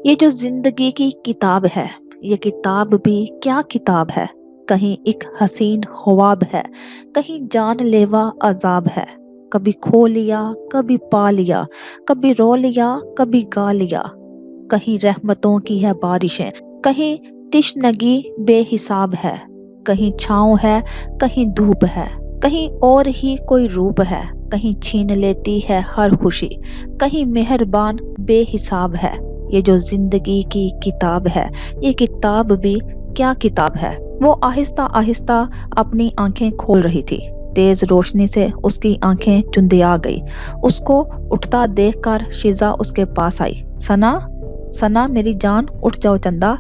یہ جو زندگی کی کتاب ہے، یہ کتاب بھی کیا کتاب ہے۔ کہیں ایک حسین خواب ہے، کہیں جان لیوا عذاب ہے۔ کبھی کھو لیا، کبھی پا لیا، کبھی رو لیا، کبھی گا لیا۔ کہیں رحمتوں کی ہے بارشیں، کہیں تشنگی بے حساب ہے۔ کہیں چھاؤں ہے، کہیں دھوپ ہے، کہیں اور ہی کوئی روپ ہے۔ کہیں چھین لیتی ہے ہر خوشی، کہیں مہربان بے حساب ہے۔ یہ جو زندگی کی کتاب ہے، یہ کتاب بھی کیا کتاب ہے۔ وہ آہستہ آہستہ اپنی آنکھیں کھول رہی تھی۔ تیز روشنی سے اس کی آنکھیں چندیا گئی۔ اس کو اٹھتا دیکھ کر شیزا اس کے پاس آئی۔ ثنا میری جان، اٹھ جاؤ چندا۔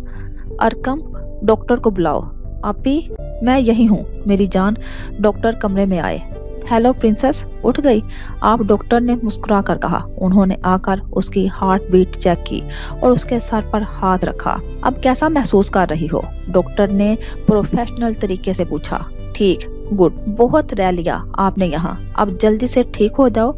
ارکم، ڈاکٹر کو بلاؤ۔ آپی، میں یہی ہوں میری جان۔ ڈاکٹر کمرے میں آئے۔ ہیلو پرنسس، اٹھ گئی؟ آپ، ڈاکٹر نے مسکرا کر کہا۔ انہوں نے آ کر اس کی ہارٹ بیٹ چیک کی اور اس کے سر پر ہاتھ رکھا۔ اب کیسا محسوس کر رہی ہو؟ ڈاکٹر نے پروفیشنل طریقے سے پوچھا۔ ٹھیک، گڈ، بہت رہ لیا آپ نے یہاں، اب جلدی سے ٹھیک ہو جاؤ،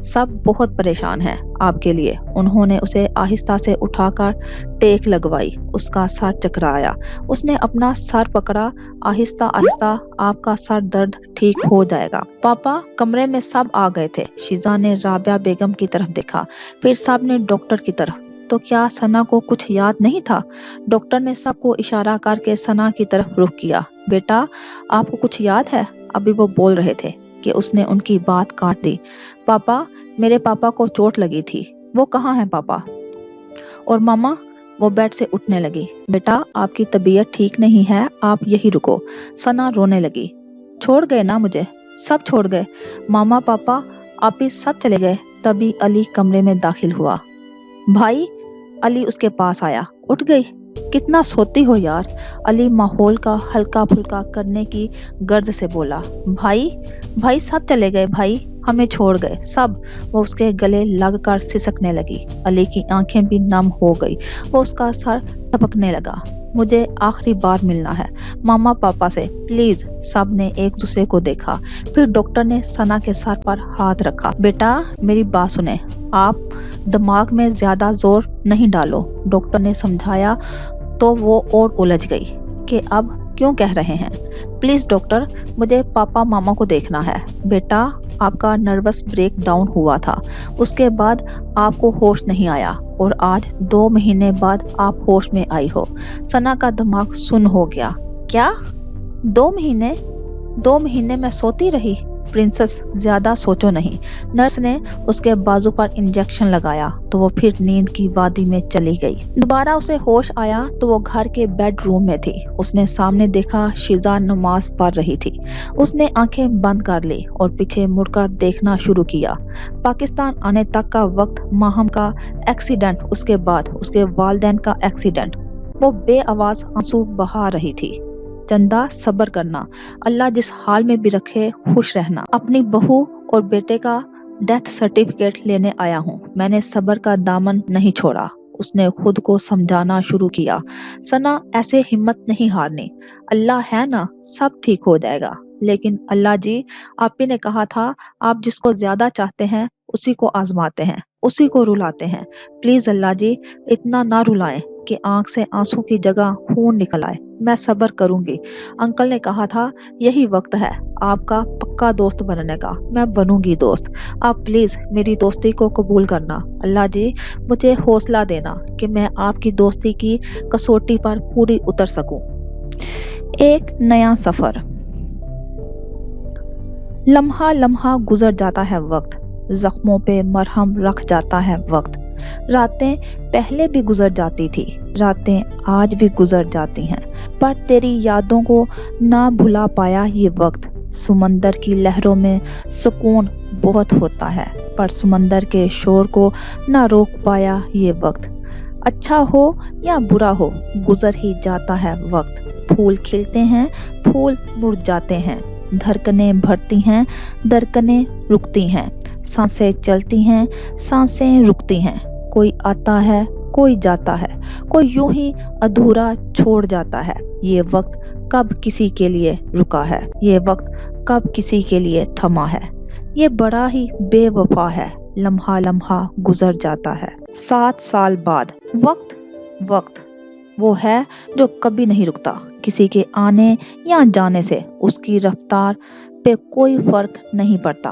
سب بہت پریشان ہیں آپ کے لیے۔ انہوں نے اسے آہستہ سے اٹھا کر ٹیک لگوائی۔ اس کا سر چکرایا۔ اس نے اپنا سر پکڑا۔ آہستہ آہستہ آپ کا سر درد ٹھیک ہو جائے گا۔ پاپا، کمرے میں سب آ گئے تھے۔ شیزا نے رابعہ بیگم کی طرف دیکھا، پھر سب نے ڈاکٹر کی طرف۔ تو کیا ثنا کو کچھ یاد نہیں تھا؟ ڈاکٹر نے سب کو اشارہ کر کے ثنا کی طرف رخ کیا۔ بیٹا، آپ کو کچھ یاد ہے؟ ابھی وہ بول رہے تھے کہ اس نے ان کی بات کاٹ دی۔ پاپا، میرے پاپا کو چوٹ لگی تھی۔ وہ کہاں ہیں پاپا؟ اور ماما؟ وہ بیڈ سے اٹھنے لگی۔ بیٹا، آپ کی طبیعت ٹھیک نہیں ہے، آپ یہی رکو۔ ثنا رونے لگی۔ چھوڑ گئے نا مجھے؟ سب چھوڑ گئے؟ ماما، پاپا، آپی سب چلے گئے؟ تبھی علی کمرے میں داخل ہوا۔ بھائی، علی اس کے پاس آیا۔ اٹھ گئی؟ کتنا سوتی ہو یار۔ علی ماحول کا ہلکا پھلکا کرنے کی غرض سے بولا۔ بھائی سب چلے گئے، بھائی ہمیں چھوڑ گئے سب۔ وہ اس کے گلے لگ کر سسکنے لگی۔ علی کی آنکھیں بھی نم ہو گئی۔ وہ اس کا سر ٹپکنے لگا۔ مجھے آخری بار ملنا ہے ماما پاپا سے، پلیز۔ سب نے ایک دوسرے کو دیکھا۔ پھر ڈاکٹر نے ثنا کے سر پر ہاتھ رکھا۔ بیٹا، میری بات سنیں، آپ دماغ میں زیادہ زور نہیں ڈالو، ڈاکٹر نے سمجھایا۔ تو وہ اور الجھ گئی کہ اب کیوں کہہ رہے ہیں؟ پلیز ڈاکٹر، مجھے پاپا ماما کو دیکھنا ہے۔ بیٹا، آپ کا نروس بریک ڈاؤن ہوا تھا، اس کے بعد آپ کو ہوش نہیں آیا، اور آج 2 مہینے بعد آپ ہوش میں آئی ہو۔ ثنا کا دماغ سن ہو گیا۔ کیا 2 مہینے؟ 2 مہینے میں سوتی رہی؟ پرنسس، زیادہ سوچو نہیں۔ نرس نے اس کے بازو پر انجیکشن لگایا تو وہ پھر نیند کی وادی میں چلی گئی۔ دوبارہ اسے ہوش آیا تو وہ گھر کے بیڈ روم میں تھی۔ اس نے سامنے دیکھا شیزا نماز پڑھ رہی تھی۔ اس نے آنکھیں بند کر لی اور پیچھے مڑ کر دیکھنا شروع کیا۔ پاکستان آنے تک کا وقت، ماہم کا ایکسیڈنٹ، اس کے بعد اس کے والدین کا ایکسیڈنٹ۔ وہ بے آواز آنسو بہا رہی تھی۔ چندا، صبر کرنا، اللہ جس حال میں بھی رکھے، خوش رہنا۔ اپنی بہو اور بیٹے کا ڈیتھ سرٹیفکیٹ لینے آیا ہوں، میں نے صبر کا دامن نہیں چھوڑا۔ اس نے خود کو سمجھانا شروع کیا۔ ثنا، ایسے ہمت نہیں ہارنی، اللہ ہے نا، سب ٹھیک ہو جائے گا۔ لیکن اللہ جی، آپ ہی نے کہا تھا آپ جس کو زیادہ چاہتے ہیں اسی کو آزماتے ہیں، اسی کو رلاتے ہیں۔ پلیز اللہ جی، اتنا نہ رلائیں کہ آنکھ سے آنسو کی جگہ خون نکل آئے۔ میں صبر کروں گی۔ انکل نے کہا تھا یہی وقت ہے آپ کا پکا دوست بننے کا، میں بنوں گی دوست۔ آپ پلیز میری دوستی کو قبول کرنا۔ اللہ جی، مجھے حوصلہ دینا کہ میں آپ کی دوستی کی کسوٹی پر پوری اتر سکوں۔ ایک نیا سفر۔ لمحہ لمحہ گزر جاتا ہے وقت، زخموں پہ مرہم رکھ جاتا ہے وقت۔ راتیں پہلے بھی گزر جاتی تھی، راتیں آج بھی گزر جاتی ہیں، پر تیری یادوں کو نہ بھلا پایا یہ وقت۔ سمندر کی لہروں میں سکون بہت ہوتا ہے، پر سمندر کے شور کو نہ روک پایا یہ وقت۔ اچھا ہو یا برا ہو، گزر ہی جاتا ہے وقت۔ پھول کھلتے ہیں، پھول مڑ جاتے ہیں، دھڑکنیں بڑھتی ہیں، دھڑکنیں رکتی ہیں، سانسیں چلتی ہیں، سانسیں رکتی ہیں۔ کوئی آتا ہے، کوئی جاتا ہے، کوئی یوں ہی ادھورا چھوڑ جاتا ہے۔ یہ وقت کب کسی کے لیے رکا ہے، یہ وقت کب کسی کے لیے تھما ہے۔ یہ بڑا ہی بے وفا ہے، لمحہ لمحہ گزر جاتا ہے۔ 7 سال بعد، وقت وقت وہ ہے جو کبھی نہیں رکتا، کسی کے آنے یا جانے سے اس کی رفتار پہ کوئی فرق نہیں پڑتا۔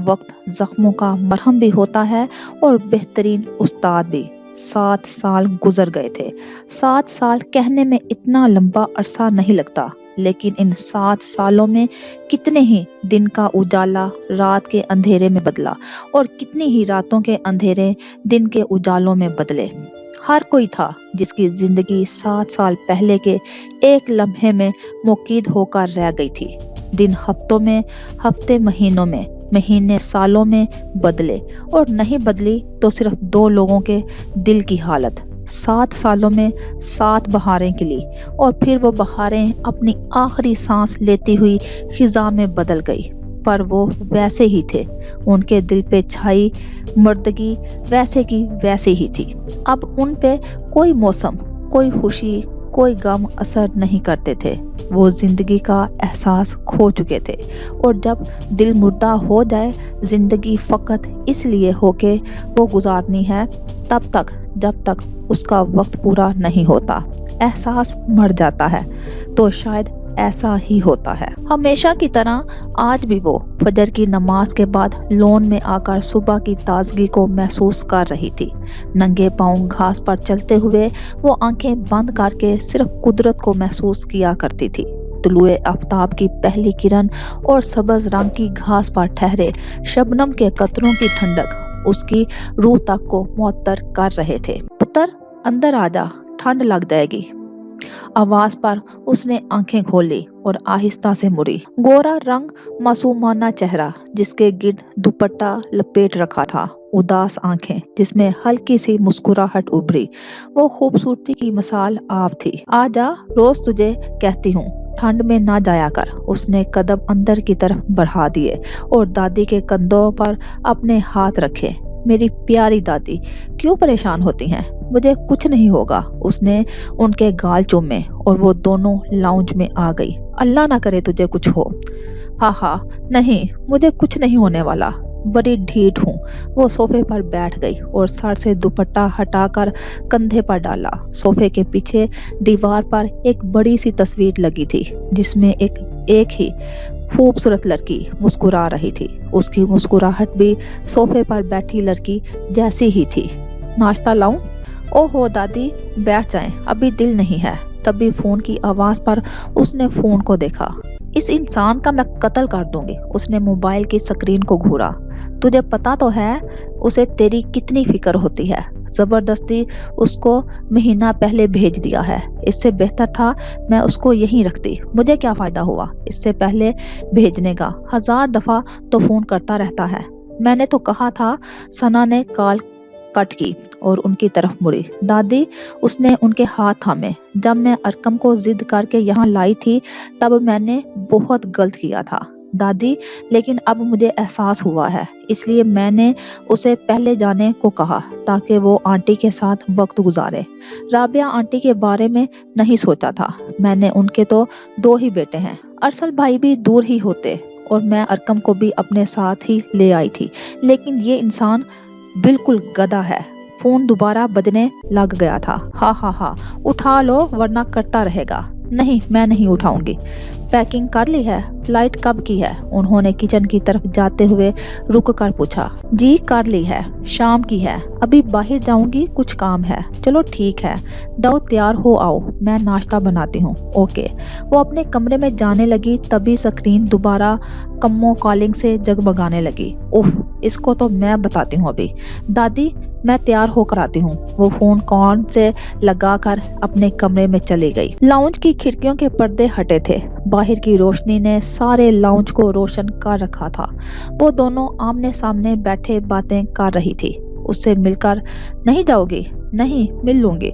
وقت زخموں کا مرہم بھی ہوتا ہے اور بہترین استاد بھی۔ 7 سال گزر گئے تھے۔ 7 سال کہنے میں اتنا لمبا عرصہ نہیں لگتا، لیکن ان 7 سالوں میں کتنے ہی دن کا اجالا رات کے اندھیرے میں بدلا اور کتنی ہی راتوں کے اندھیرے دن کے اجالوں میں بدلے۔ ہر کوئی تھا جس کی زندگی 7 سال پہلے کے ایک لمحے میں موقید ہو کر رہ گئی تھی۔ دن ہفتوں میں، ہفتے مہینوں میں، مہینے سالوں میں بدلے، اور نہیں بدلی تو صرف 2 لوگوں کے دل کی حالت۔ 7 سالوں میں 7 بہاریں کھلی، اور پھر وہ بہاریں اپنی آخری سانس لیتی ہوئی خزاں میں بدل گئی، پر وہ ویسے ہی تھے۔ ان کے دل پہ چھائی مردگی ویسے کی ویسے ہی تھی۔ اب ان پہ کوئی موسم، کوئی خوشی، کوئی غم اثر نہیں کرتے تھے۔ وہ زندگی کا احساس کھو چکے تھے، اور جب دل مردہ ہو جائے، زندگی فقط اس لیے ہو کہ وہ گزارنی ہے، تب تک جب تک اس کا وقت پورا نہیں ہوتا۔ احساس مر جاتا ہے تو شاید ایسا ہی ہوتا ہے۔ ہمیشہ کی طرح آج بھی وہ فجر کی نماز کے بعد لون میں آ کر صبح کی تازگی کو محسوس کر رہی تھی۔ ننگے پاؤں گھاس پر چلتے ہوئے وہ آنکھیں بند کر کے صرف قدرت کو محسوس کیا کرتی تھی۔ طلوع آفتاب کی پہلی کرن اور سبز رنگ کی گھاس پر ٹھہرے شبنم کے قطروں کی ٹھنڈک اس کی روح تک کو معطر کر رہے تھے۔ پتر اندر آ جا، ٹھنڈ لگ جائے گی۔ آواز پر اس نے آنکھیں کھولی اور آہستہ سے مڑی۔ گورا رنگ، معصومانہ چہرہ جس کے گرد دوپٹہ لپیٹ رکھا تھا، اداس آنکھیں جس میں ہلکی سی مسکراہٹ ابھری، وہ خوبصورتی کی مثال آپ تھی۔ آ جا، روز تجھے کہتی ہوں ٹھنڈ میں نہ جایا کر۔ اس نے قدم اندر کی طرف بڑھا دیے اور دادی کے کندھوں پر اپنے ہاتھ رکھے۔ میری پیاری دادی، کیوں پریشان ہوتی ہیں؟ مجھے کچھ نہیں ہوگا۔ اس نے ان کے گال چومے اور وہ دونوں لاؤنج میں آ گئی۔ اللہ نہ کرے تجھے کچھ ہو۔ ہاں ہاں، نہیں، مجھے کچھ نہیں ہونے والا، بڑی ڈھیٹ ہوں۔ وہ صوفے پر بیٹھ گئی اور سر سے دوپٹہ ہٹا کر کندھے پر ڈالا۔ صوفے کے پیچھے دیوار پر ایک بڑی سی تصویر لگی تھی جس میں ایک ہی خوبصورت لڑکی مسکرا رہی تھی۔ اس کی مسکراہٹ بھی صوفے پر بیٹھی لڑکی جیسی ہی تھی۔ ناشتہ لاؤں؟ او ہو دادی، بیٹھ جائیں، ابھی دل نہیں ہے۔ تبھی فون کی آواز پر اس نے فون کو دیکھا۔ اس انسان کا میں قتل کر دوں گی۔ اس نے موبائل کی سکرین کو گھورا۔ تجھے پتا تو ہے اسے تیری کتنی فکر ہوتی ہے۔ زبردستی اس کو مہینہ پہلے بھیج دیا ہے۔ اس سے بہتر تھا میں اس کو یہیں رکھتی۔ مجھے کیا فائدہ ہوا اس سے پہلے بھیجنے کا؟ 1000 دفعہ تو فون کرتا رہتا ہے۔ میں نے تو کہا تھا۔ ثنا نے کال کٹ کی اور ان کی طرف مڑی۔ دادی، اس نے ان کے ہاتھ تھامے۔ جب میں ارکم کو ضد کر کے یہاں لائی تھی تب میں نے بہت غلط کیا تھا دادی، لیکن اب مجھے احساس ہوا ہے، اس لیے میں نے اسے پہلے جانے کو کہا تاکہ وہ آنٹی کے ساتھ وقت گزارے۔ رابعہ آنٹی کے بارے میں نہیں سوچا تھا۔ میں نے ان کے تو 2 ہی بیٹے ہیں۔ ارسل بھائی بھی دور ہی ہوتے اور میں ارکم کو بھی اپنے ساتھ ہی لے آئی تھی، لیکن یہ انسان بالکل گدھا ہے۔ فون دوبارہ بجنے لگ گیا تھا۔ ہاں ہاں ہاں، اٹھا لو ورنہ کرتا رہے گا۔ نہیں، میں نہیں اٹھاؤں گی۔ پیکنگ کر لی ہے؟ فلائٹ کب کی ہے؟ انہوں نے کچن کی طرف جاتے ہوئے رک کر پوچھا۔ جی کر لی ہے، شام کی ہے، ابھی باہر جاؤں گی، کچھ کام ہے۔ چلو ٹھیک ہے، جاؤ تیار ہو آؤ، میں ناشتہ بناتی ہوں۔ اوکے۔ وہ اپنے کمرے میں جانے لگی تبھی سکرین دوبارہ کمو کالنگ سے جگمگانے لگی۔ اوہ، اس کو تو میں بتاتی ہوں ابھی۔ دادی، میں تیار ہو کر آتی ہوں۔ وہ فون کان سے لگا کر اپنے کمرے میں چلی گئی۔ لاؤنج کی کھڑکیوں کے پردے ہٹے تھے۔ باہر کی روشنی نے سارے لاؤنج کو روشن کر رکھا تھا۔ وہ دونوں آمنے سامنے بیٹھے باتیں کر رہی تھی۔ اس سے مل کر نہیں جاؤ گی؟ نہیں، مل لوں گی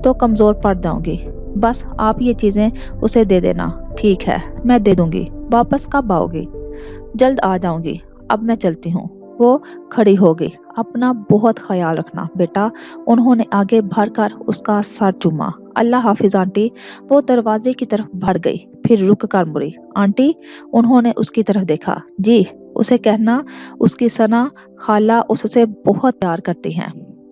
تو کمزور پڑ جاؤں گی۔ بس آپ یہ چیزیں اسے دے دینا۔ ٹھیک ہے، میں دے دوں گی۔ واپس کب آؤ گی؟ جلد آ جاؤں گی۔ اب میں چلتی ہوں۔ وہ کھڑی ہو گئی۔ اپنا بہت خیال رکھنا بیٹا۔ انہوں نے آگے بڑھ کر اس کا سر چوما۔ اللہ حافظ آنٹی۔ وہ دروازے کی طرف بڑھ گئی، پھر رک کر مڑی۔ آنٹی، انہوں نے اس کی طرف دیکھا۔ جی، اسے کہنا اس کی ثنا خالہ اس سے بہت پیار کرتی ہیں۔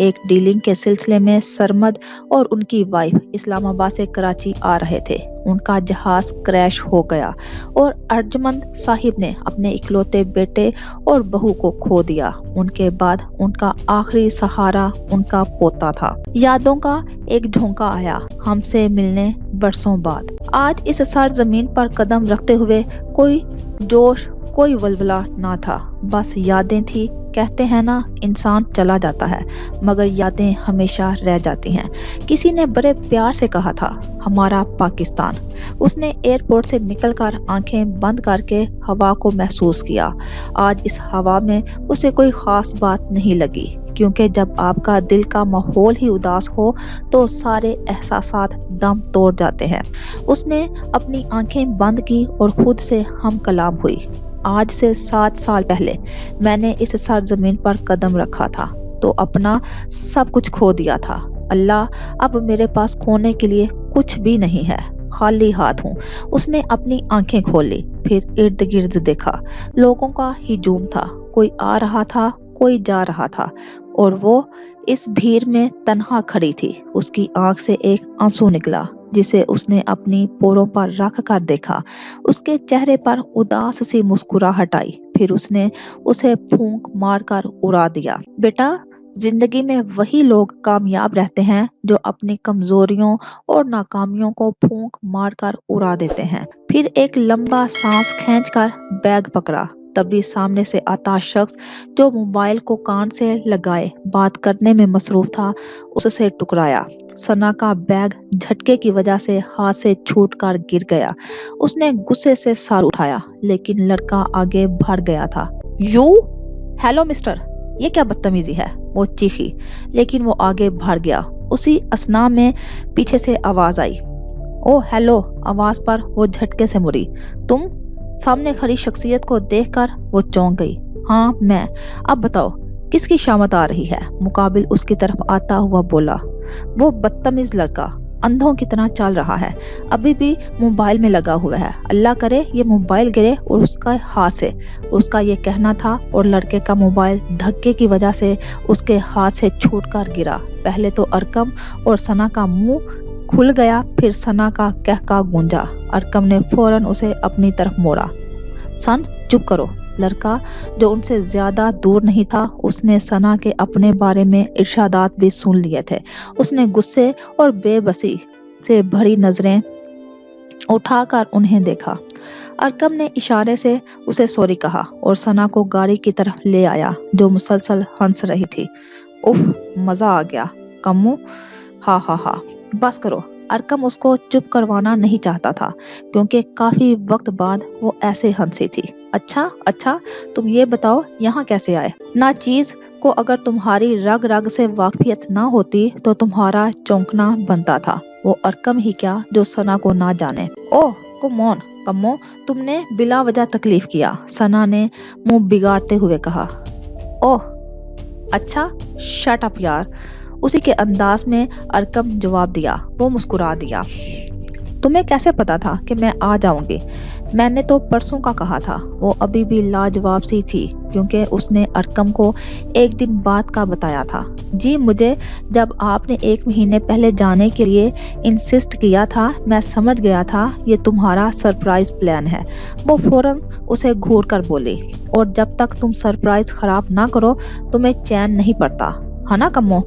ایک ڈیلنگ کے سلسلے میں سرمد اور ان کی وائف اسلام آباد سے کراچی آ رہے تھے۔ ان کا جہاز کریش ہو گیا اور ارجمند صاحب نے اپنے اکلوتے بیٹے اور بہو کو کھو دیا۔ ان کے بعد ان کا آخری سہارا ان کا پوتا تھا۔ یادوں کا ایک جھونکا آیا ہم سے ملنے برسوں بعد۔ آج اس سرزمین پر قدم رکھتے ہوئے کوئی جوش، کوئی ولولہ نہ تھا، بس یادیں تھی۔ کہتے ہیں نا، انسان چلا جاتا ہے مگر یادیں ہمیشہ رہ جاتی ہیں۔ کسی نے بڑے پیار سے کہا تھا، ہمارا پاکستان۔ اس نے ایئرپورٹ سے نکل کر آنکھیں بند کر کے ہوا کو محسوس کیا۔ آج اس ہوا میں اسے کوئی خاص بات نہیں لگی، کیونکہ جب آپ کا دل کا ماحول ہی اداس ہو تو سارے احساسات دم توڑ جاتے ہیں۔ اس نے اپنی آنکھیں بند کی اور خود سے ہم کلام ہوئی۔ آج سے 7 سال پہلے میں نے اس سرزمین پر قدم رکھا تھا تو اپنا سب کچھ کھو دیا تھا۔ اللہ، اب میرے پاس کھونے کے لیے کچھ بھی نہیں ہے، خالی ہاتھ ہوں۔ اس نے اپنی آنکھیں کھولی، پھر ارد گرد دیکھا۔ لوگوں کا ہجوم تھا، کوئی آ رہا تھا، کوئی جا رہا تھا، اور وہ اس بھیڑ میں تنہا کھڑی تھی۔ اس کی آنکھ سے ایک آنسو نکلا جسے اس نے اپنی پوروں پر رکھ کر دیکھا۔ اس کے چہرے پر اداس سی مسکراہٹ آئی، پھر اس نے اسے پھونک مار کر اڑا دیا۔ بیٹا، زندگی میں وہی لوگ کامیاب رہتے ہیں جو اپنی کمزوریوں اور ناکامیوں کو پھونک مار کر اڑا دیتے ہیں۔ پھر ایک لمبا سانس کھینچ کر بیگ پکڑا۔ تبھی سامنے سے آتا شخص جو موبائل کو کان سے لگائے بات کرنے میں مصروف تھا، اس سے ٹکرایا۔ ثنا کا بیگ جھٹکے کی وجہ سے ہاتھ سے چھوٹ کر گر گیا۔ اس نے غصے سے سر اٹھایا، لیکن لڑکا آگے بڑھ گیا تھا۔ ہیلو مسٹر، یہ کیا بدتمیزی ہے؟ وہ چیخی، لیکن وہ آگے بڑھ گیا۔ اسی اثنا میں پیچھے سے آواز آئی، او ہیلو۔ آواز پر وہ جھٹکے سے مڑی۔ تم؟ سامنے کھڑی شخصیت کو دیکھ کر وہ چونک گئی۔ ہاں میں۔ اب بتاؤ کس کی شامت آ رہی ہے؟ مقابل اس کی طرف آتا ہوا بولا۔ وہ بدتمیز لڑکا اندھوں کی طرح چل رہا ہے، ابھی بھی موبائل میں لگا ہوا ہے۔ اللہ کرے یہ موبائل گرے اور اس کا ہاتھ سے۔ اس کا یہ کہنا تھا اور لڑکے کا موبائل دھکے کی وجہ سے اس کے ہاتھ سے چھوٹ کر گرا۔ پہلے تو ارکم اور ثنا کا منہ کھل گیا، پھر ثنا کا کہکا گونجا۔ ارکم نے فوراً اسے اپنی طرف موڑا۔ سن، چپ کرو۔ لڑکا جو ان سے زیادہ دور نہیں تھا، اس نے ثنا کے اپنے بارے میں ارشادات بھی سن لیے تھے۔ اس نے غصے اور بے بسی سے بھری نظریں اٹھا کر انہیں دیکھا۔ ارکم نے اشارے سے اسے سوری کہا اور ثنا کو گاڑی کی طرف لے آیا جو مسلسل ہنس رہی تھی۔ اف، مزہ آ گیا کمو، ہا ہا ہا۔ بس کرو۔ ارکم اس کو چپ کروانا نہیں چاہتا تھا، کیونکہ کافی وقت بعد وہ ایسے ہنسی تھی۔ اچھا، تم یہ بتاؤ یہاں کیسے آئے؟ ناچیز کو اگر تمہاری رگ رگ سے واقفیت نہ ہوتی تو تمہارا چونکنا بنتا تھا۔ وہ ارکم ہی کیا جو ثنا کو نہ جانے۔ اوہ کمو، تم نے بلا وجہ تکلیف کیا، ثنا نے منہ بگاڑتے ہوئے کہا۔ اوہ اچھا، شٹ اپ یار، اسی کے انداز میں ارکم جواب دیا۔ وہ مسکرا دیا۔ تمہیں کیسے پتا تھا کہ میں آ جاؤں گی؟ میں نے تو پرسوں کا کہا تھا۔ وہ ابھی بھی لاجواب سی تھی، کیونکہ اس نے ارکم کو ایک دن بعد کا بتایا تھا۔ جی مجھے جب آپ نے 1 مہینے پہلے جانے کے لیے انسسٹ کیا تھا، میں سمجھ گیا تھا یہ تمہارا سرپرائز پلان ہے۔ وہ فوراً اسے گھور کر بولی، اور جب تک تم سرپرائز خراب نہ کرو تمہیں چین نہیں پڑتا، ہے نا کمو؟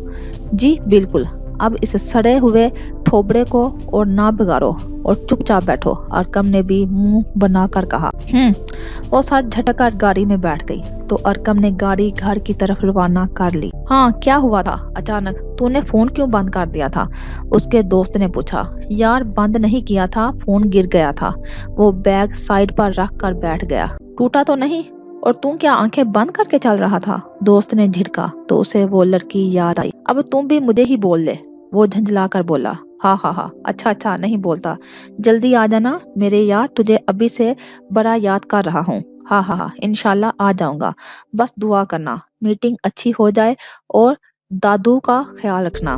جی بالکل۔ اب اس سڑے ہوئے تھوبڑے کو اور نہ بگاڑو اور چپ چاپ بیٹھو، ارکم نے بھی منہ بنا کر کہا۔ وہ سر جھٹک کر گاڑی میں بیٹھ گئی تو ارکم نے گاڑی گھر کی طرف روانہ کر لی۔ ہاں کیا ہوا تھا اچانک؟ تو نے فون کیوں بند کر دیا تھا؟ اس کے دوست نے پوچھا۔ یار بند نہیں کیا تھا، فون گر گیا تھا۔ وہ بیگ سائیڈ پر رکھ کر بیٹھ گیا۔ ٹوٹا تو نہیں؟ اور تم کیا آنکھیں بند کر کے چل رہا تھا؟ دوست نے جھڑکا تو اسے وہ لڑکی یاد آئی۔ اب تم بھی مجھے ہی بول لے، وہ جھنجھلا کر بولا۔ ہاں، اچھا نہیں بولتا، جلدی آ جانا میرے یار، تجھے ابھی سے بڑا یاد کر رہا ہوں۔ ہاں، انشاءاللہ آ جاؤں گا، بس دعا کرنا میٹنگ اچھی ہو جائے اور دادو کا خیال رکھنا۔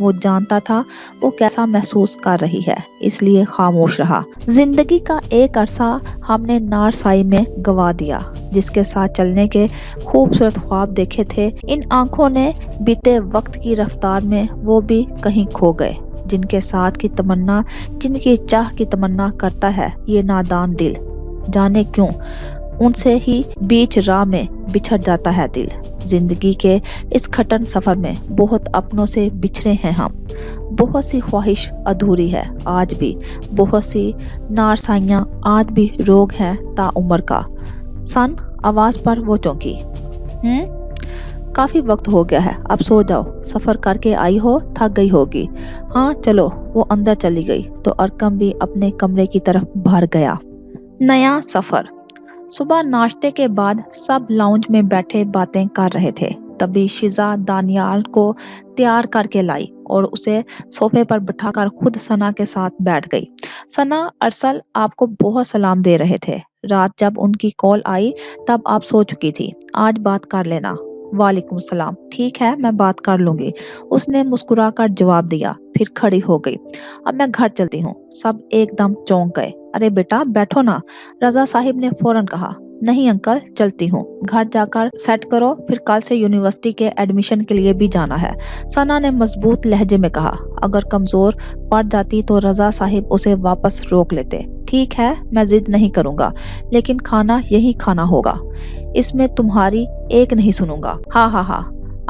وہ جانتا تھا وہ کیسا محسوس کر رہی ہے، اس لیے خاموش رہا۔ زندگی کا ایک عرصہ ہم نے نارسائی میں گوا دیا، جس کے ساتھ چلنے کے خوبصورت خواب دیکھے تھے، ان آنکھوں نے بیتے وقت کی رفتار میں وہ بھی کہیں کھو گئے۔ جن کے ساتھ کی تمنا، جن کی چاہ کی تمنا کرتا ہے یہ نادان دل، جانے کیوں ان سے ہی بیچ راہ میں بچھڑ جاتا ہے دل۔ زندگی کے اس کھٹن سفر میں بہت اپنوں سے بچھڑے ہیں ہم، بہت سی خواہش ادھوری ہے آج بھی، بہت سی نارسائیاں آج بھی روگ ہیں تا عمر کا۔ سن آواز پر وہ چونکی، کافی وقت ہو گیا ہے، اب سو جاؤ، سفر کر کے آئی ہو، تھک گئی ہوگی۔ ہاں چلو، وہ اندر چلی گئی تو ارکم بھی اپنے کمرے کی طرف بھر گیا۔ نیا سفر۔ صبح ناشتے کے بعد سب لاؤنج میں بیٹھے باتیں کر رہے تھے، تبھی شیزا دانیال کو تیار کر کے لائی اور اسے صوفے پر بٹھا کر خود ثنا کے ساتھ بیٹھ گئی۔ ثنا، ارسل آپ کو بہت سلام دے رہے تھے، رات جب ان کی کال آئی تب آپ سو چکی تھی، آج بات کر لینا۔ وعلیکم السلام، ٹھیک ہے میں بات کر لوں گی، اس نے مسکرا کر جواب دیا، پھر کھڑی ہو گئی۔ اب میں گھر چلتی ہوں۔ سب ایک دم چونک گئے۔ ارے بیٹا بیٹھو نا، رضا صاحب نے فوراً کہا۔ نہیں انکل، چلتی ہوں، گھر جا کر سیٹ کرو، پھر کل سے یونیورسٹی کے ایڈمیشن کے لیے بھی جانا ہے، ثنا نے مضبوط لہجے میں کہا۔ اگر کمزور پڑ جاتی تو رضا صاحب اسے واپس روک لیتے۔ ٹھیک ہے، میں ضد نہیں کروں گا، لیکن کھانا یہی کھانا ہوگا، اس میں تمہاری ایک نہیں سنوں گا۔ ہاں ہاں ہاں،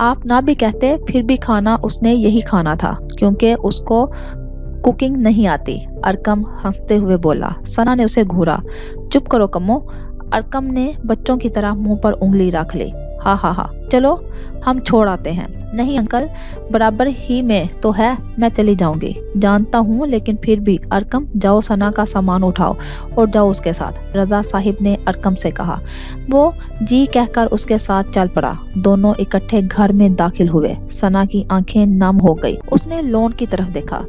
آپ نہ بھی کہتے پھر بھی کھانا اس نے یہی کھانا تھا، کیونکہ اس کو کوکنگ نہیں آتی، ارکم ہنستے ہوئے بولا۔ ثنا نے اسے گھورا۔ چپ کرو کمو، ارکم نے بچوں کی طرح منہ پر انگلی رکھ لی۔ ہاں ہاں ہاں، چلو ہم چھوڑ آتے ہیں۔ نہیں انکل، برابر ہی میں تو ہے، میں چلی جاؤں گی۔ جانتا ہوں، لیکن پھر بھی ارکم جاؤ، ثنا کا سامان اٹھاؤ اور جاؤ اس کے ساتھ، رضا صاحب نے ارکم سے کہا۔ وہ جی کہہ کر اس کے ساتھ چل پڑا۔ دونوں اکٹھے گھر میں داخل ہوئے۔ ثنا کی آنکھیں نم ہو گئی، اس نے لون کی طرف دیکھا۔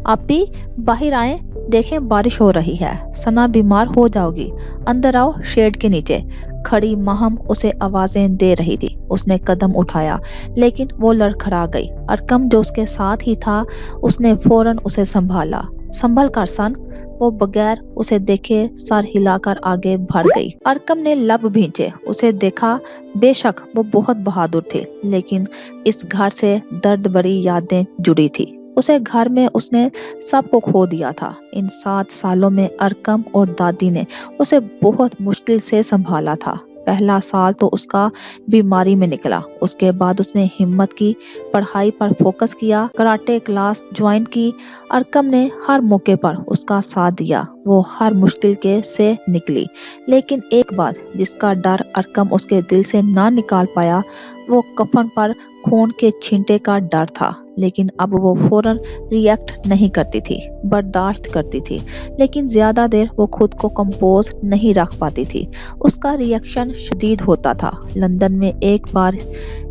آپی باہر آئیں، دیکھیں بارش ہو رہی ہے، ثنا بیمار ہو جاؤ گی، اندر آؤ شیڈ کے نیچے۔ کھڑی ماہم اسے آوازیں دے رہی تھی، اس نے قدم اٹھایا لیکن وہ لڑکھڑا گئی۔ ارکم جو اس کے ساتھ ہی تھا، اس نے فوراً اسے سنبھالا۔ سنبھل کر سن، وہ بغیر اسے دیکھے سر ہلا کر آگے بڑھ گئی۔ ارکم نے لب بھینچے، اسے دیکھا۔ بے شک وہ بہت بہادر تھی، لیکن اس گھر سے درد بھری یادیں جڑی تھی۔ اسے گھر میں اس نے سب کو کھو دیا تھا۔ ان 7 سالوں میں ارکم اور دادی نے اسے بہت مشکل سے سنبھالا تھا۔ پہلا سال تو اس کا بیماری میں نکلا، اس کے بعد اس نے ہمت کی، پڑھائی پر فوکس کیا، کراٹے کلاس جوائن کی۔ ارکم نے ہر موقع پر اس کا ساتھ دیا، وہ ہر مشکل کے سے نکلی۔ لیکن ایک بات جس کا ڈر ارکم اس کے دل سے نہ نکال پایا، وہ کفن پر خون کے چھینٹے کا ڈر تھا۔ لیکن اب وہ فوراً ری ایکٹ نہیں کرتی تھی، برداشت کرتی تھی، لیکن زیادہ دیر وہ خود کو کمپوز نہیں رکھ پاتی تھی۔ اس کا ری ایکشن شدید ہوتا تھا۔ لندن میں ایک بار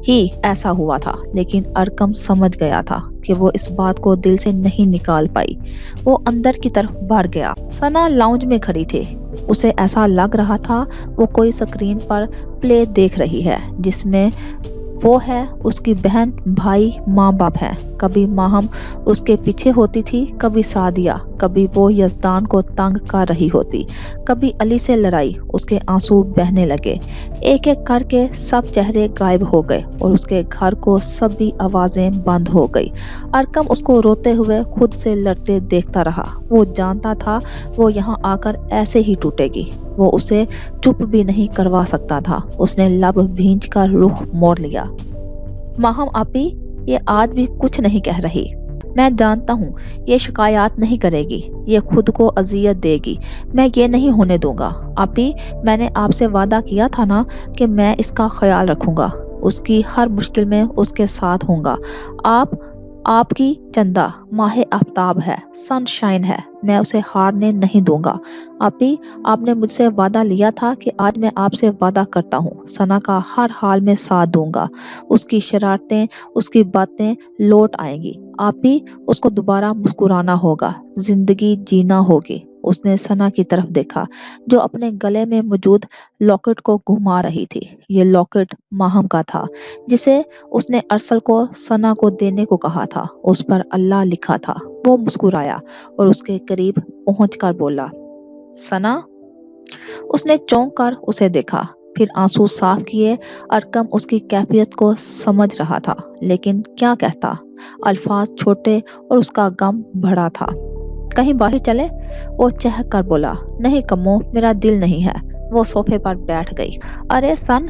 ہی ایسا ہوا تھا، لیکن ارکم سمجھ گیا تھا کہ وہ اس بات کو دل سے نہیں نکال پائی۔ وہ اندر کی طرف بڑھ گیا۔ ثنا لاؤنج میں کھڑی تھی، اسے ایسا لگ رہا تھا وہ کوئی سکرین پر پلے دیکھ رہی ہے جس میں وہ ہے، اس کی بہن، بھائی، ماں باپ ہیں۔ کبھی ماہم اس کے پیچھے ہوتی تھی، کبھی سعدیہ، کبھی وہ یزدان کو تنگ کر رہی ہوتی، کبھی علی سے لڑائی۔ اس کے آنسو بہنے لگے، ایک ایک کر کے سب چہرے غائب ہو گئے اور اس کے گھر کو سبھی آوازیں بند ہو گئی۔ ارکم اس کو روتے ہوئے خود سے لڑتے دیکھتا رہا۔ وہ جانتا تھا وہ یہاں آ کر ایسے ہی ٹوٹے گی، وہ اسے چپ بھی نہیں کروا سکتا تھا۔ اس نے لب بھینچ کر رخ موڑ لیا۔ ماہم آپی، یہ آج بھی کچھ نہیں کہہ رہی۔ میں جانتا ہوں یہ شکایات نہیں کرے گی، یہ خود کو اذیت دے گی، میں یہ نہیں ہونے دوں گا۔ آپی، میں نے آپ سے وعدہ کیا تھا نا کہ میں اس کا خیال رکھوں گا، اس کی ہر مشکل میں اس کے ساتھ ہوں گا۔ آپ کی چندہ ماہ آفتاب ہے، سن شائن ہے، میں اسے ہارنے نہیں دوں گا۔ آپی، آپ نے مجھ سے وعدہ لیا تھا کہ آج میں آپ سے وعدہ کرتا ہوں، ثنا کا ہر حال میں ساتھ دوں گا، اس کی شرارتیں، اس کی باتیں لوٹ آئیں گی۔ آپی، اس کو دوبارہ مسکرانا ہوگا، زندگی جینا ہوگی۔ اس نے سنا کی طرف دیکھا جو اپنے گلے میں موجود لاکٹ کو گھما رہی تھی۔ یہ لاکٹ ماہم کا تھا جسے اس نے ارسل کو سنا کو دینے کو کہا تھا۔ اس پر اللہ لکھا تھا۔ وہ مسکرایا اور اس کے قریب پہنچ کر بولا، سنا؟ اس نے چونک کر اسے دیکھا، پھر آنسو صاف کیے۔ ارکم اس کی کیفیت کو سمجھ رہا تھا لیکن کیا کہتا؟ الفاظ چھوٹے اور اس کا غم بڑا تھا۔ کہیں باہر چلے؟ وہ چہک کر بولا، نہیں کمو، میرا دل نہیں ہے۔ وہ صوفے پر بیٹھ گئی۔ ارے سن،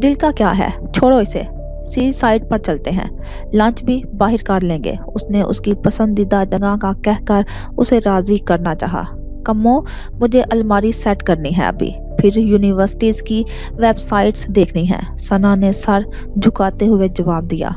دل کا کیا ہے، چھوڑو اسے، سی سائڈ پر چلتے ہیں، لنچ بھی باہر کر لیں گے۔ اس نے اس کی پسندیدہ جگہ کا کہہ کر اسے راضی کرنا چاہا۔ کمو، مجھے الماری سیٹ کرنی ہے ابھی، پھر یونیورسٹیز کی ویب سائٹس دیکھنی ہے۔ سنا نے سر جھکاتے ہوئے جواب دیا،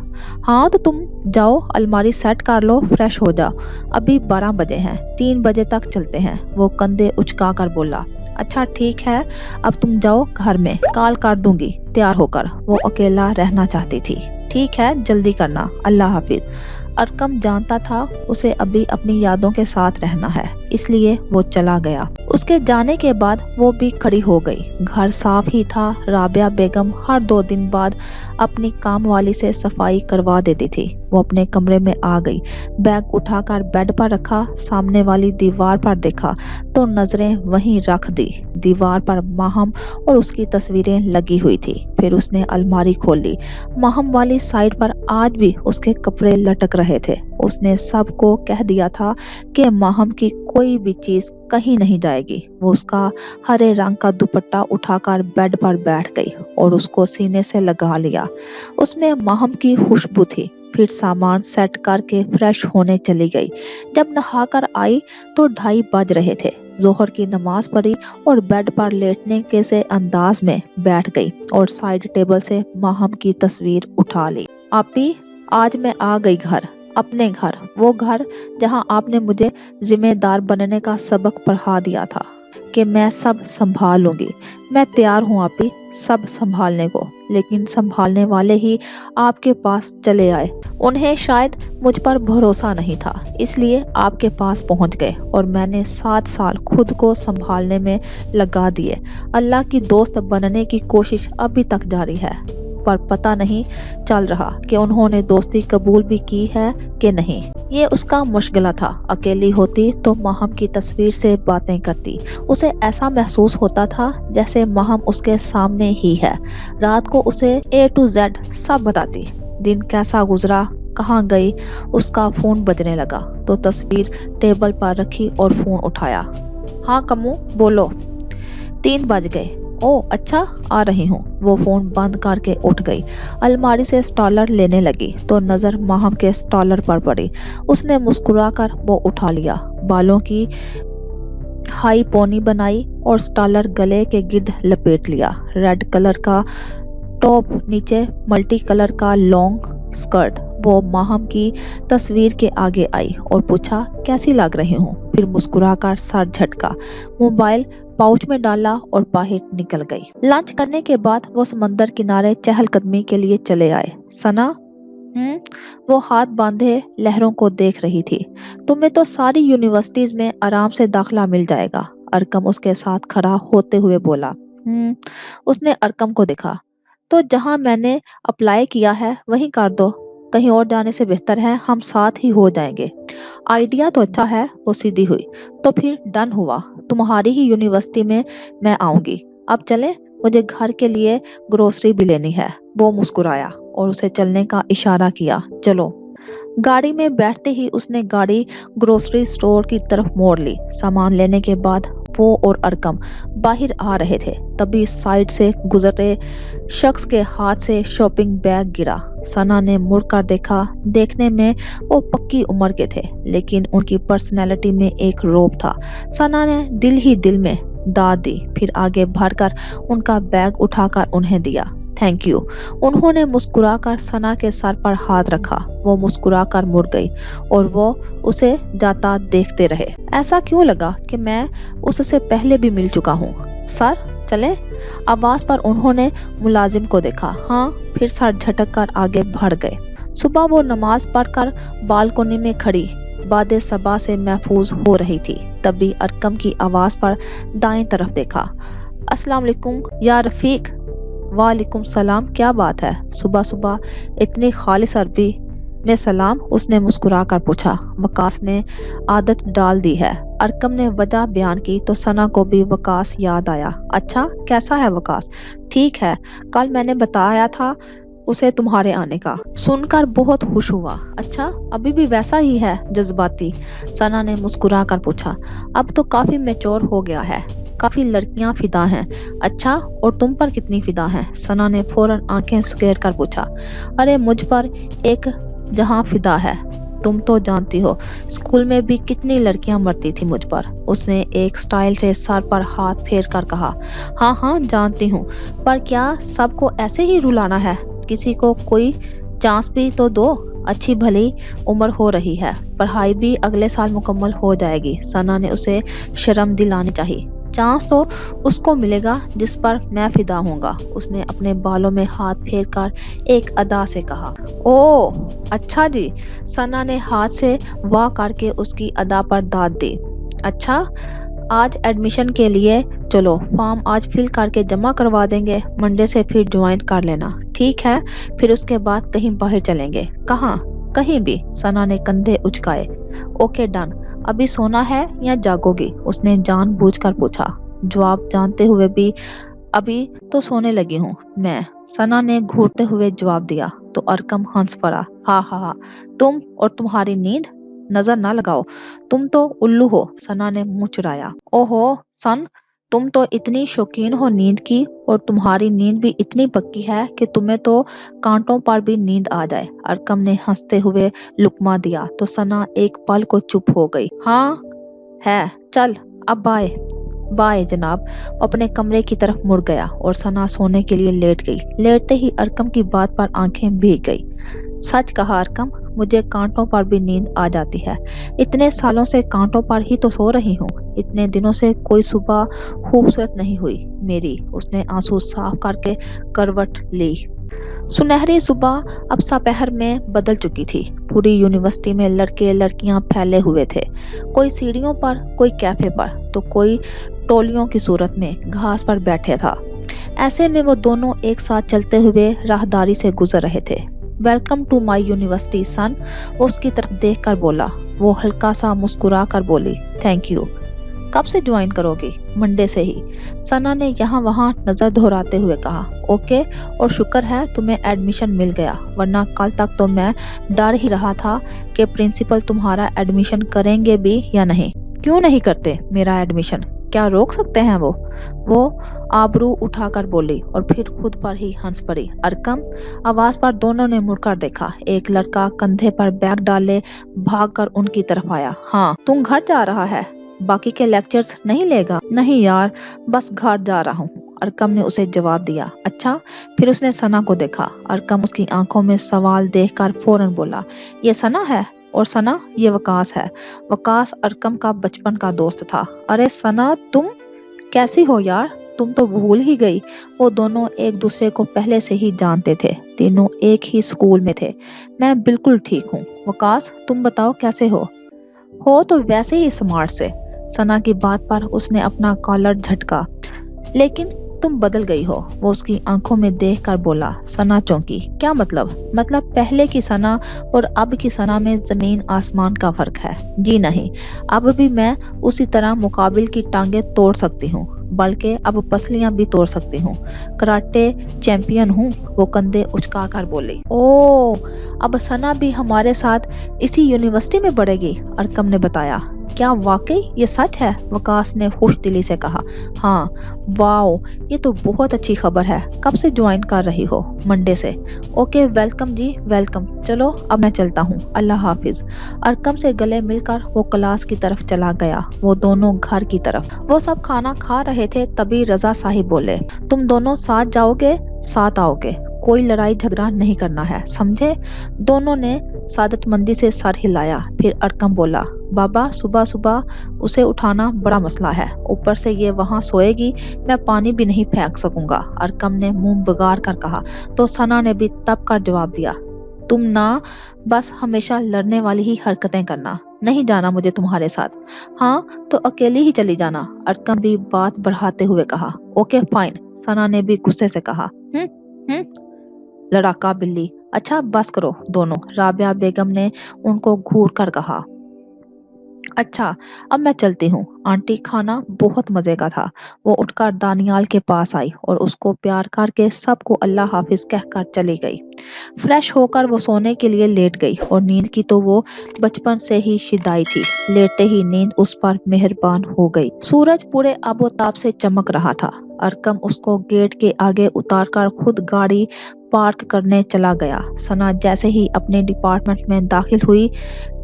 ہاں تو تم جاؤ، الماری سیٹ کر لو، فریش ہو جاؤ، ابھی 12 بجے ہیں، 3 بجے تک چلتے ہیں۔ وہ کندھے اچکا کر بولا، اچھا ٹھیک ہے، اب تم جاؤ گھر میں، کال کر دوں گی تیار ہو کر۔ وہ اکیلا رہنا چاہتی تھی۔ ٹھیک ہے، جلدی کرنا، اللہ حافظ۔ ارکم جانتا تھا اسے ابھی اپنی یادوں کے ساتھ رہنا ہے، اس لیے وہ چلا گیا۔ اس کے جانے کے بعد وہ بھی کھڑی ہو گئی۔ گھر صاف ہی تھا۔ رابعہ بیگم ہر 2 دن بعد اپنی کام والی سے صفائی کروا دیتی تھی۔ وہ اپنے کمرے میں آ گئی، بیگ اٹھا کر بیڈ پر رکھا، سامنے والی دیوار پر دیکھا تو نظریں وہیں رکھ دی۔ دیوار پر ماہم اور اس کی تصویریں لگی ہوئی تھی۔ پھر اس نے الماری کھول لی۔ ماہم والی سائڈ پر آج بھی اس کے کپڑے لٹک رہے تھے۔ اس نے سب کو کہہ دیا تھا کہ ماہم کی کوئی بھی چیز کہیں نہیں جائے گی۔ وہ اس کا ہرے رنگ کا دوپٹہ اٹھا کر بیڈ پر بیٹھ گئی اور اس کو سینے سے لگا لیا۔ اس میں ماہم کی خوشبو تھی۔ پھر سامان سیٹ کر کے فریش ہونے چلی گئی۔ جب نہا کر آئی تو 2:30 بج رہے تھے۔ ظہر کی نماز پڑھی اور بیڈ پر لیٹنے کے سے انداز میں بیٹھ گئی اور سائیڈ ٹیبل سے ماہم کی تصویر اٹھا لی۔ آپی، آج میں آ گئی گھر، اپنے گھر، وہ گھر جہاں آپ نے مجھے ذمہ دار بننے کا سبق پڑھا دیا تھا کہ میں سب سنبھال لوں گی۔ میں تیار ہوں آپی، سب سنبھالنے کو، لیکن سنبھالنے والے ہی آپ کے پاس چلے آئے۔ انہیں شاید مجھ پر بھروسہ نہیں تھا، اس لیے آپ کے پاس پہنچ گئے اور میں نے 7 سال خود کو سنبھالنے میں لگا دیے۔ اللہ کی دوست بننے کی کوشش ابھی تک جاری ہے، پر پتہ نہیں چل رہا کہ انہوں نے دوستی قبول بھی کی ہے کہ نہیں۔ یہ اس کا مشغلہ تھا۔ اکیلی ہوتی تو ماہم کی تصویر سے باتیں کرتی۔ اسے ایسا محسوس ہوتا تھا جیسے ماہم اس کے سامنے ہی ہے۔ رات کو اسے A to Z سب بتاتی۔ دن کیسا گزرا، کہاں گئی۔ اس کا فون بجنے لگا تو تصویر ٹیبل پر رکھی اور فون اٹھایا۔ ہاں کمو، بولو۔ 3 بج گئے۔ او اچھا، آ رہی ہوں۔ وہ فون بند کر کے اٹھ گئی۔ الماری سے سٹالر لینے لگی تو نظر ماہم کے سٹالر پر پڑی۔ اس نے مسکرا کر وہ اٹھا لیا، بالوں کی ہائی پونی بنائی اور سٹالر گلے کے گرد لپیٹ لیا۔ ریڈ کلر کا ٹاپ، نیچے ملٹی کلر کا لانگ سکرٹ۔ وہ ماہم کی تصویر کے آگے آئی اور پوچھا، کیسی لگ رہی ہوں؟ پھر مسکرا کر سر جھٹکا، موبائل پاؤچ میں ڈالا اور باہر نکل گئی۔ لنچ کرنے کے بعد وہ سمندر کنارے چہل قدمی کے لیے چلے آئے۔ سنا؟ وہ ہاتھ باندھے لہروں کو دیکھ رہی تھی۔ تمہیں تو ساری یونیورسٹیز میں آرام سے داخلہ مل جائے گا، ارکم اس کے ساتھ کھڑا ہوتے ہوئے بولا۔ اس نے ارکم کو دیکھا، تو جہاں میں نے اپلائی کیا ہے وہیں کر دو، کہیں اور جانے سے بہتر ہے ہم ساتھ ہی ہو جائیں گے۔ آئیڈیا تو اچھا ہے۔ وہ سیدھی ہوئی، تو پھر ڈن ہوا، تمہاری ہی یونیورسٹی میں میں آؤں گی۔ اب چلیں، مجھے گھر کے لیے گروسری بھی لینی ہے۔ وہ مسکرایا اور اسے چلنے کا اشارہ کیا، چلو۔ گاڑی میں بیٹھتے ہی اس نے گاڑی گروسری سٹور کی طرف موڑ لی۔ سامان لینے کے بعد وہ اور ارکم باہر آ رہے تھے، تبھی سائیڈ سے گزرتے شخص کے ہاتھ سے شاپنگ بیگ گرا۔ سنا نے مڑ کر دیکھا۔ دیکھنے میں وہ پکی عمر کے تھے لیکن ان کی پرسنالٹی میں ایک رعب تھا۔ سنا نے دل ہی دل میں داد دی، پھر آگے بڑھ کر ان کا بیگ اٹھا کر انہیں دیا۔ Thank you. انہوں نے مسکرا کر سنا کے سر پر ہاتھ رکھا۔ وہ مسکرا کر مڑ گئی اور وہ اسے جاتا دیکھتے رہے۔ ایسا کیوں لگا کہ میں اس سے پہلے بھی مل چکا ہوں؟ سر چلیں؟ آواز پر انہوں نے ملازم کو دیکھا۔ ہاں، پھر سر جھٹک کر آگے بڑھ گئے۔ صبح وہ نماز پڑھ کر بالکنی میں کھڑی باد صبا سے محفوظ ہو رہی تھی، تبھی ارکم کی آواز پر دائیں طرف دیکھا۔ السلام علیکم یا رفیق۔ وعلیکم السلام، کیا بات ہے؟ صبح صبح اتنی خالص عربی میں سلام، اس نے مسکرا کر پوچھا۔ وقاص نے عادت ڈال دی ہے۔ ارکم نے وجہ بیان کی تو ثنا کو بھی وقاص یاد آیا۔ اچھا، کیسا ہے وقاص؟ ٹھیک ہے، کل میں نے بتایا تھا اسے تمہارے آنے کا، سن کر بہت خوش ہوا۔ اچھا، ابھی بھی ویسا ہی ہے جذباتی؟ ثنا نے مسکرا کر پوچھا۔ اب تو کافی میچور ہو گیا ہے، کافی لڑکیاں فدا ہیں۔ اچھا، اور تم پر کتنی فدا ہیں؟ ثنا نے فوراً آنکھیں سکیر کر پوچھا۔ ارے مجھ پر ایک جہاں فدا ہے، تم تو جانتی ہو اسکول میں بھی کتنی لڑکیاں مرتی تھی مجھ پر، اس نے ایک سٹائل سے سر پر ہاتھ پھیر کر کہا۔ ہاں ہاں جانتی ہوں، پر کیا سب کو ایسے ہی رلانا ہے؟ کسی کو کوئی چانس بھی تو دو، اچھی بھلی عمر ہو رہی ہے، پڑھائی بھی اگلے سال مکمل ہو جائے گی۔ ثنا نے اسے شرم دلانی چاہی۔ چانس تو اس کو ملے گا جس پر میں فدا ہوں گا، اس نے اپنے بالوں میں ہاتھ پھیر کر ایک ادا سے کہا۔ اوہ اچھا جی، ثنا نے ہاتھ سے واہ کر کے اس کی ادا پر داد دی۔ اچھا، آج ایڈمیشن کے لیے چلو، فارم آج فل کر کے جمع کروا دیں گے، منڈے سے پھر جوائن کر لینا، ٹھیک ہے؟ پھر اس کے بعد کہیں باہر چلیں گے۔ کہاں؟ کہیں بھی، ثنا نے کندھے اچکائے۔ اوکے ڈن، ابھی سونا ہے یا جاگو گی؟ اس نے جان بوجھ کر پوچھا، جواب جانتے ہوئے بھی۔ ابھی تو سونے لگی ہوں میں، ثنا نے گھورتے ہوئے جواب دیا تو ارکم ہنس پڑا۔ ہاں ہاں ہاں، تم اور تمہاری نیند، نظر نہ لگاؤ، تم تو الو ہو، ثنا نے منہ چڑھایا۔ اوہو سن، تم تو اتنی شوقین ہو نیند کی، اور تمہاری نیند بھی اتنی پکی ہے کہ تمہیں تو کانٹوں پر بھی نیند آ جائے۔ ارکم نے ہنستے ہوئے لقمہ دیا تو ثنا ایک پل کو چپ ہو گئی۔ ہاں ہے، چل اب بائے۔ بائے جناب۔ اپنے کمرے کی طرف مڑ گیا اور ثنا سونے کے لیے لیٹ گئی۔ لیٹتے ہی ارکم کی بات پر آنکھیں بھیگ گئی۔ سچ کہا ارکم، مجھے کانٹوں پر بھی نیند آ جاتی ہے، اتنے سالوں سے کانٹوں پر ہی تو سو رہی ہوں، اتنے دنوں سے کوئی صبح خوبصورت نہیں ہوئی میری۔ اس نے آنسو صاف کر کے کروٹ لی۔ سنہری صبح اب سپہر میں بدل چکی تھی۔ پوری یونیورسٹی میں لڑکے لڑکیاں پھیلے ہوئے تھے، کوئی سیڑھیوں پر، کوئی کیفے پر، تو کوئی ٹولیوں کی صورت میں گھاس پر بیٹھے تھا۔ ایسے میں وہ دونوں ایک ساتھ چلتے ہوئے راہداری سے گزر رہے تھے۔ ویلکم ٹو مائی یونیورسٹی سن، اس کی طرف دیکھ کر بولا۔ وہ ہلکا سا مسکرا کر بولی، تھینک یو۔ کب سے جوائن کرو گی؟ منڈے سے ہی، ثنا نے یہاں وہاں نظر دہراتے ہوئے کہا۔ اوکے، اور شکر ہے تمہیں ایڈمیشن مل گیا، ورنہ کل تک تو میں ڈر ہی رہا تھا کہ پرنسپل تمہارا ایڈمیشن کریں گے بھی یا نہیں۔ کیوں نہیں کرتے میرا ایڈمیشن؟ کیا روک سکتے ہیں وہ آبرو اٹھا کر بولی اور پھر خود پر ہی ہنس پڑی۔ ارکم، آواز پر دونوں نے مڑ کر دیکھا۔ ایک لڑکا کندھے پر بیگ ڈالے بھاگ کر ان کی طرف آیا۔ ہاں، تم گھر جا رہا ہے؟ باقی کے لیکچرز نہیں لے گا؟ نہیں یار، بس گھر جا رہا ہوں، ارکم نے اسے جواب دیا۔ اچھا؟ پھر اس نے ثنا کو دیکھا۔ ارکم اس کی آنکھوں میں سوال دیکھ کر فوراً بولا، یہ ثنا ہے؟ اور ثنا، یہ وقاص ہے۔ وقاص ارکم کا بچپن کا دوست تھا۔ ارے ثنا، تم کیسی ہو یار؟ تم تو بھول ہی گئی۔ وہ دونوں ایک دوسرے کو پہلے سے ہی جانتے تھے، تینوں ایک ہی اسکول میں تھے۔ میں بالکل ٹھیک ہوں۔ وقاص، تم بتاؤ کیسے ہو تو ویسے ہی اسمارٹ سے۔ ثنا کی بات پر اس نے اپنا کالر جھٹکا۔ لیکن تم بدل گئی ہو، وہ اس کی آنکھوں میں دیکھ کر بولا۔ ثنا چونکی۔ کیا مطلب پہلے کی ثنا اور اب کی ثنا میں زمین آسمان کا فرق ہے۔ جی نہیں، اب بھی میں اسی طرح مقابل کی ٹانگیں توڑ سکتی ہوں، بلکہ اب پسلیاں بھی توڑ سکتی ہوں، کراٹے چیمپئن ہوں، وہ کندھے اچکا کر بولی۔ اوہ، اب ثنا بھی ہمارے ساتھ اسی یونیورسٹی میں پڑھے گی؟ ارکم نے بتایا۔ کیا واقعی یہ سچ ہے؟ وقاص نے خوش دلی سے کہا۔ ہاں۔ واو، یہ تو بہت اچھی خبر ہے۔ کب سے جوائن کر رہی ہو؟ منڈے سے۔ اوکے، ویلکم جی ویلکم، چلو اب میں چلتا ہوں، اللہ حافظ۔ ارکم سے گلے مل کر وہ کلاس کی طرف چلا گیا، وہ دونوں گھر کی طرف۔ وہ سب کھانا کھا رہے تھے، تبھی رضا صاحب بولے، تم دونوں ساتھ جاؤ گے، ساتھ آؤ گے، کوئی لڑائی جھگڑا نہیں کرنا ہے، سمجھے؟ دونوں نے سعادت مندی سے سر ہلایا۔ پھر ارکم بولا، بابا صبح صبح اسے اٹھانا بڑا مسئلہ ہے، اوپر سے یہ وہاں سوئے گی، میں پانی بھی نہیں پھینک سکوں گا۔ ارکم نے منہ بگاڑ کر کہا تو ثنا نے بھی تب کر جواب دیا، تم نہ بس ہمیشہ لڑنے والی ہی حرکتیں کرنا۔ نہیں جانا مجھے تمہارے ساتھ۔ ہاں تو اکیلی ہی چلی جانا، ارکم بھی بات بڑھاتے ہوئے کہا۔ اوکے فائن، ثنا نے بھی غصے سے کہا۔ ہم ہم لڑاکا بلی، اچھا بس کرو دونوں، رابعہ بیگم نے ان کو گھور کر کہا۔ اچھا اب میں چلتی ہوں، آنٹی کھانا بہت مزے کا تھا۔ وہ اٹھ کر دانیال کے پاس آئی اور اس کو پیار کر کے سب کو اللہ حافظ کہہ کر چلی گئی۔ فریش ہو کر وہ سونے کے لیے لیٹ گئی، اور نیند کی تو وہ بچپن سے ہی شیدائی تھی، لیٹتے ہی نیند اس پر مہربان ہو گئی۔ سورج پورے آب و تاب سے چمک رہا تھا۔ ارکم اس کو گیٹ کے آگے اتار کر خود گاڑی پارک کرنے چلا گیا۔ ثنا جیسے ہی اپنے ڈپارٹمنٹ میں داخل ہوئی،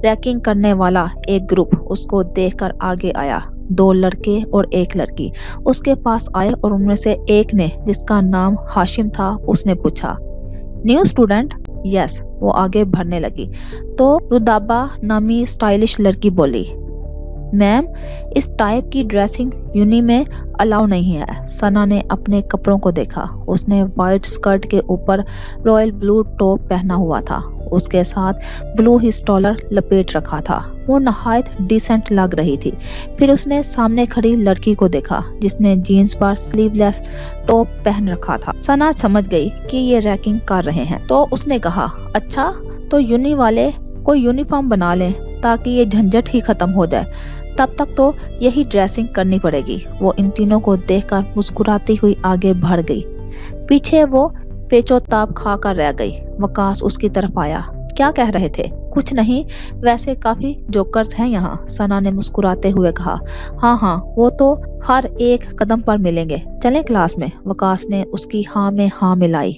ریکنگ کرنے والا ایک گروپ اس کو دیکھ کر آگے آیا۔ 2 لڑکے اور 1 لڑکی اس کے پاس آئے، اور ان میں سے ایک نے، جس کا نام ہاشم تھا، اس نے پوچھا، نیو اسٹوڈنٹ؟ یس، وہ آگے بڑھنے لگی تو رودابہ نامی اسٹائلش لڑکی بولی، میم اس ٹائپ کی ڈریسنگ یونی میں الاؤ نہیں ہے۔ ثنا نے اپنے کپڑوں کو دیکھا، اس نے وائٹ سکرٹ کے اوپر رائل بلو ٹاپ پہنا ہوا تھا، اس کے ساتھ بلو ہی اسٹالر لپیٹ رکھا تھا، وہ نہایت ڈیسنٹ لگ رہی تھی۔ پھر اس نے سامنے کھڑی لڑکی کو دیکھا جس نے جینز پر سلیو لیس ٹاپ پہن رکھا تھا۔ ثنا سمجھ گئی کہ یہ ریکنگ کر رہے ہیں، تو اس نے کہا، اچھا تو یونی والے کوئی یونیفارم بنا لیں تاکہ یہ جھنجٹ ہی ختم ہو جائے، تب تک تو یہی ڈریسنگ کرنی پڑے گی۔ وہ ان تینوں کو دیکھ کر مسکراتی ہوئی آگے بڑھ گئی، پیچھے وہ پیچو تاب کھا کر رہ گئی۔ وکاس اس کی طرف آیا، کیا کہہ رہے تھے؟ کچھ نہیں، ویسے کافی جوکرز ہیں یہاں، ثنا نے مسکراتے ہوئے کہا۔ ہاں ہاں، وہ تو ہر ایک قدم پر ملیں گے، چلیں کلاس میں؟ وکاس نے اس کی ہاں میں ہاں ملائی۔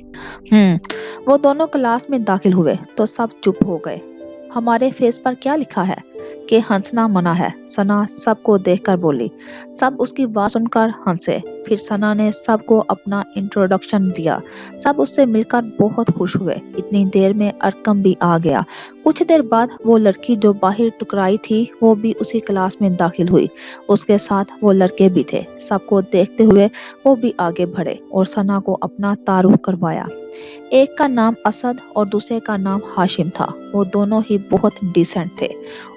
وہ دونوں کلاس میں داخل ہوئے تو سب چپ ہو گئے۔ ہمارے فیس پر کیا لکھا ہے کہ ہنسنا منع ہے، ثنا سب کو دیکھ کر بولی۔ سب اس کی بات سن کر ہنسے۔ پھر ثنا نے سب کو اپنا انٹروڈکشن دیا، سب اس سے مل کر بہت خوش ہوئے۔ اتنی دیر میں ارکم بھی آ گیا۔ کچھ دیر بعد وہ لڑکی جو باہر ٹکرائی تھی وہ بھی اسی کلاس میں داخل ہوئی، اس کے ساتھ وہ لڑکے بھی تھے۔ سب کو دیکھتے ہوئے وہ بھی آگے بڑھے اور ثنا کو اپنا تعارف کروایا۔ ایک کا نام اسد اور دوسرے کا نام ہاشم تھا، وہ دونوں ہی بہت ڈیسنٹ تھے،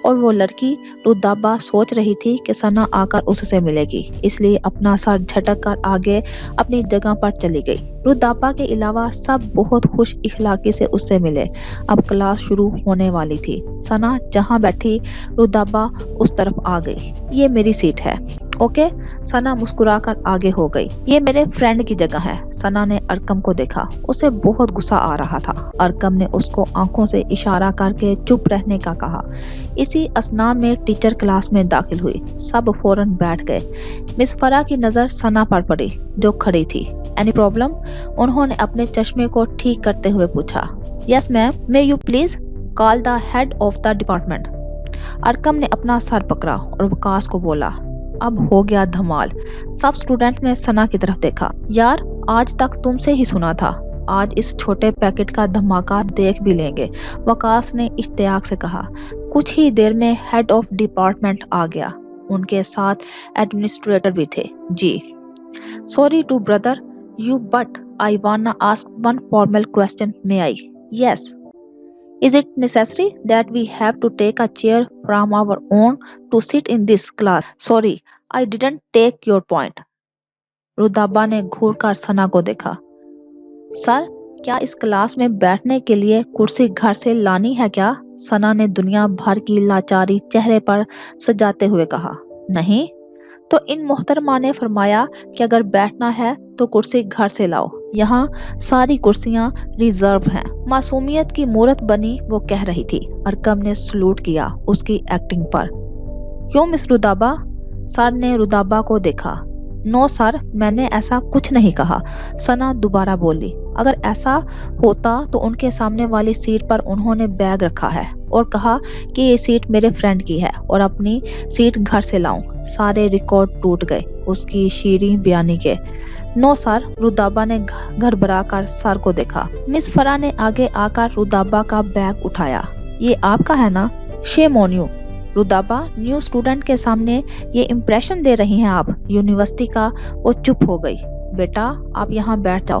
اور وہ لڑکی رودابہ سوچ رہی تھی کہ ثنا آ کر اس سے ملے گی، اس لیے اپنا سر جھٹک کر آگے اپنی جگہ پر چلی گئی۔ رودابہ کے علاوہ سب بہت خوش اخلاقی سے اس سے ملے۔ اب کلاس شروع ہونے والی تھی۔ ثنا جہاں بیٹھی، رودابہ اس طرف آ گئی۔ یہ میری سیٹ ہے، اوکے؟ ثنا مسکرا کر آگے ہو گئی۔ یہ میرے فرینڈ کی جگہ ہے۔ ثنا نے ارکم کو دیکھا، اسے بہت غصہ آ رہا تھا۔ ارکم نے اس کو آنکھوں سے اشارہ کر کے چپ رہنے کا کہا۔ اسی اثناء میں ٹیچر کلاس میں داخل ہوئی، سب فوراً بیٹھ گئے۔ مس فرا کی نظر ثنا پر پڑی جو کھڑی تھی۔ Any problem? انہوں نے اپنے چشمے کو ٹھیک کرتے ہوئے پوچھا۔ Yes ma'am, may you please call the head of the department? Arqam نے اپنا سر پکڑا اور وکاس کو بولا۔ اب ہو گیا دھمال۔ سب اسٹوڈنٹ نے ثنا کی طرف دیکھا۔ یار آج تک تم سے ہی سنا تھا، آج اس چھوٹے پیکٹ کا دھماکہ دیکھ بھی لیں گے، وکاس نے اشتیاق سے کہا۔ کچھ ہی دیر میں ہیڈ آف ڈپارٹمنٹ آ گیا، ان کے ساتھ ایڈمنسٹریٹر بھی تھے۔ جی sorry to bother you but I wanna ask one formal question, may I? Yes. Is it necessary that we have to take a chair from our own to sit in this class? Sorry, I didn't take your point. رودابہ نے گھور کر ثنا کو دیکھا۔ سر، کیا اس class میں بیٹھنے کے لیے کرسی گھر سے لانی ہے کیا؟ ثنا نے دنیا بھر کی لاچاری چہرے پر سجاتے ہوئے کہا۔ نہیں تو ان محترمہ نے فرمایا کہ اگر بیٹھنا ہے تو کرسی گھر سے لاؤ، یہاں ساری کرسیاں ریزرو ہیں۔ معصومیت کی مورت بنی وہ کہہ رہی تھی۔ ارکم نے سلوٹ کیا اس کی ایکٹنگ پر۔ کیوں مس رودابہ؟ سر نے رودابہ کو دیکھا۔ نو سر، میں نے ایسا کچھ نہیں کہا، ثنا دوبارہ بولی۔ اگر ایسا ہوتا تو ان کے سامنے والی سیٹ پر انہوں نے بیگ رکھا ہے اور کہا کہ یہ سیٹ میرے فرینڈ کی ہے اور اپنی سیٹ گھر سے لاؤں۔ سارے ریکارڈ ٹوٹ گئے اس کی شیریں بیانی کے۔ نو سر، رودابہ نے گھبرا کر سر کو دیکھا۔ مس فرا نے آگے آ کر رودابہ کا بیگ اٹھایا۔ یہ آپ کا ہے نا؟ شیم آن یو۔ رودابہ، نیو اسٹوڈنٹ کے سامنے یہ امپریشن دے رہی ہیں آپ یونیورسٹی کا؟ وہ چپ ہو گئی۔ بیٹا آپ یہاں بیٹھ جاؤ،